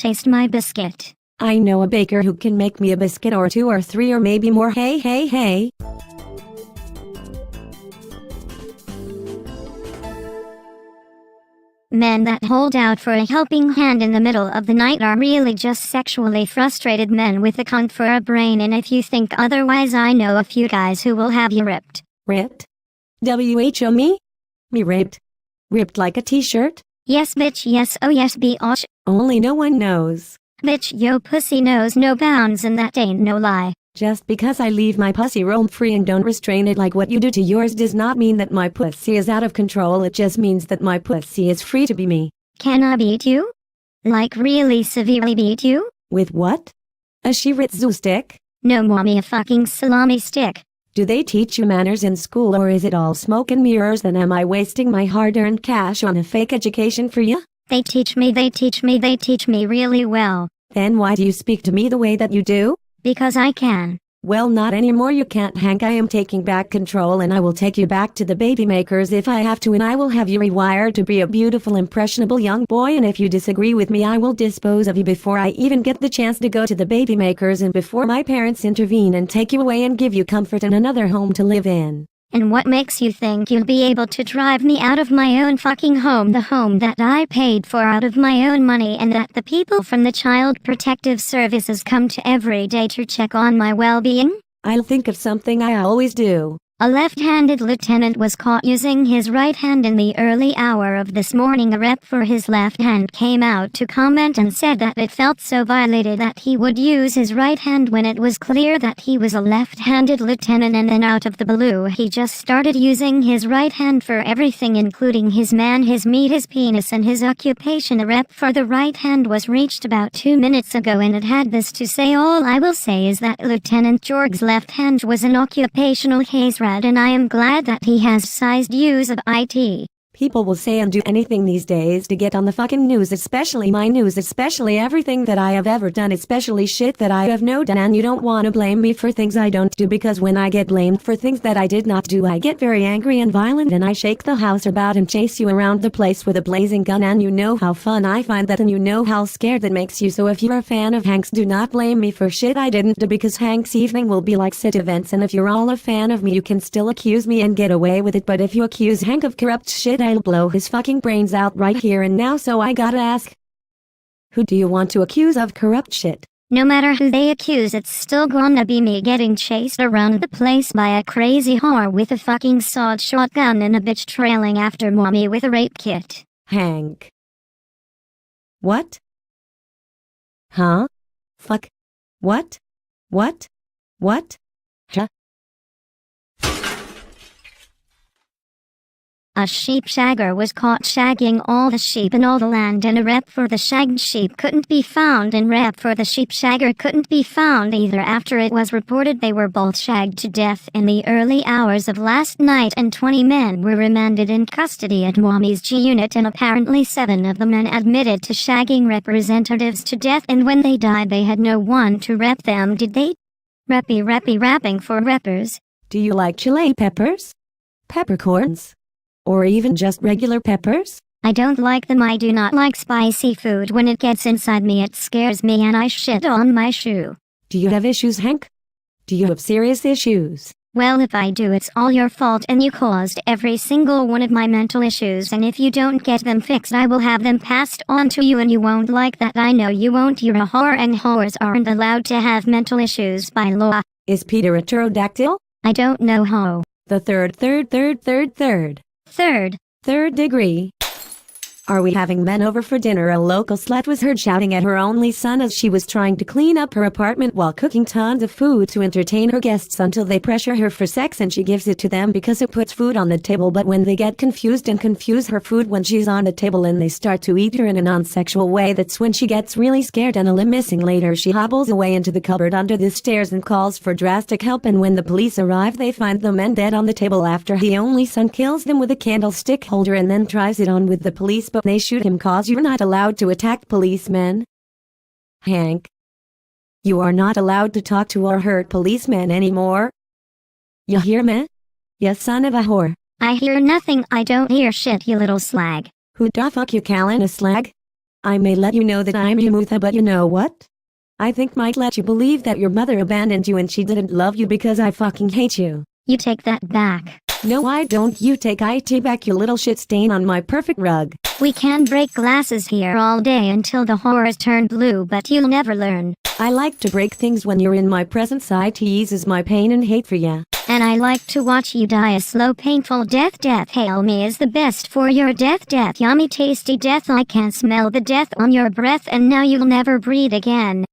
taste my biscuit. I know a baker who can make me a biscuit or 2 or 3 or maybe more. Hey, hey, hey. Men that hold out for a helping hand in the middle of the night are really just sexually frustrated men with a cunt for a brain, and if you think otherwise, I know a few guys who will have you ripped. Ripped? WHO me? Me ripped? Ripped like a t-shirt? Yes bitch, yes, oh yes biatch. Only no one knows. Bitch, yo pussy knows no bounds, and that ain't no lie. Just because I leave my pussy roam free and don't restrain it like what you do to yours does not mean that my pussy is out of control. It just means that my pussy is free to be me. Can I beat you? Like really severely beat you? With what? A shiritsu stick? No mommy, a fucking salami stick. Do they teach you manners in school, or is it all smoke and mirrors? Then am I wasting my hard-earned cash on a fake education for you? They teach me really well. Then why do you speak to me the way that you do? Because I can. Well, not anymore, you can't, Hank. I am taking back control, and I will take you back to the baby makers if I have to, and I will have you rewired to be a beautiful, impressionable young boy. And if you disagree with me, I will dispose of you before I even get the chance to go to the baby makers, and before my parents intervene and take you away and give you comfort and another home to live in. And what makes you think you'll be able to drive me out of my own fucking home, the home that I paid for out of my own money, and that the people from the Child Protective Services come to every day to check on my well-being? I'll think of something, I always do. A left-handed lieutenant was caught using his right hand in the early hour of this morning. A rep for his left hand came out to comment and said that it felt so violated that he would use his right hand when it was clear that he was a left-handed lieutenant, and then out of the blue he just started using his right hand for everything, including his man, his meat, his penis, and his occupation. A rep for the right hand was reached about 2 minutes ago, and it had this to say: "All I will say is that Lieutenant Jorg's left hand was an occupational case, and I am glad that he has sized use of IT." People will say and do anything these days to get on the fucking news, especially my news, especially everything that I have ever done, especially shit that I have no done. And you don't want to blame me for things I don't do, because when I get blamed for things that I did not do, I get very angry and violent, and I shake the house about and chase you around the place with a blazing gun. And you know how fun I find that, and you know how scared that makes you. So if you're a fan of Hank's, do not blame me for shit I didn't do, because Hank's evening will be like sit events. And if you're all a fan of me, you can still accuse me and get away with it, but if you accuse Hank of corrupt shit, I'll blow his fucking brains out right here and now. So I gotta ask, who do you want to accuse of corrupt shit? No matter who they accuse, it's still gonna be me getting chased around the place by a crazy whore with a fucking sawed shotgun and a bitch trailing after mommy with a rape kit. Hank. What? Huh? Fuck. What? What? What? Huh? A sheep shagger was caught shagging all the sheep in all the land, and a rep for the shagged sheep couldn't be found, and rep for the sheep shagger couldn't be found either, after it was reported they were both shagged to death in the early hours of last night, and 20 men were remanded in custody at Mommy's G unit, and apparently 7 of the men admitted to shagging representatives to death, and when they died they had no one to rep them, did they? Rapping for reppers. Do you like chili peppers? Peppercorns? Or even just regular peppers? I don't like them. I do not like spicy food. When it gets inside me, it scares me and I shit on my shoe. Do you have issues, Hank? Do you have serious issues? Well, if I do, it's all your fault, and you caused every single one of my mental issues, and if you don't get them fixed, I will have them passed on to you, and you won't like that. I know you won't. You're a whore, and whores aren't allowed to have mental issues by law. Is Peter a pterodactyl? I don't know, ho. The third degree. Are we having men over for dinner? A local slut was heard shouting at her only son as she was trying to clean up her apartment while cooking tons of food to entertain her guests until they pressure her for sex, and she gives it to them because it puts food on the table. But when they get confused and confuse her food when she's on the table and they start to eat her in a non-sexual way, that's when she gets really scared and a limb missing. Later she hobbles away into the cupboard under the stairs and calls for drastic help, and when the police arrive they find the men dead on the table after the only son kills them with a candlestick holder and then tries it on with the police, but they shoot him cause you're not allowed to attack policemen. Hank, you are not allowed to talk to or hurt policemen anymore. You hear me? You son of a whore. I hear nothing. I don't hear shit, you little slag. Who da fuck you calling a slag? I may let you know that I'm Yamutha, but you know what? I think might let you believe that your mother abandoned you and she didn't love you because I fucking hate you. You take that back. No, I don't. You take it back, you little shit stain on my perfect rug. We can break glasses here all day until the horrors turn blue, but you'll never learn. I like to break things when you're in my presence. It eases my pain and hate for ya. And I like to watch you die a slow, painful death. Hail me is the best for your death. Yummy, tasty death. I can smell the death on your breath, and now you'll never breathe again.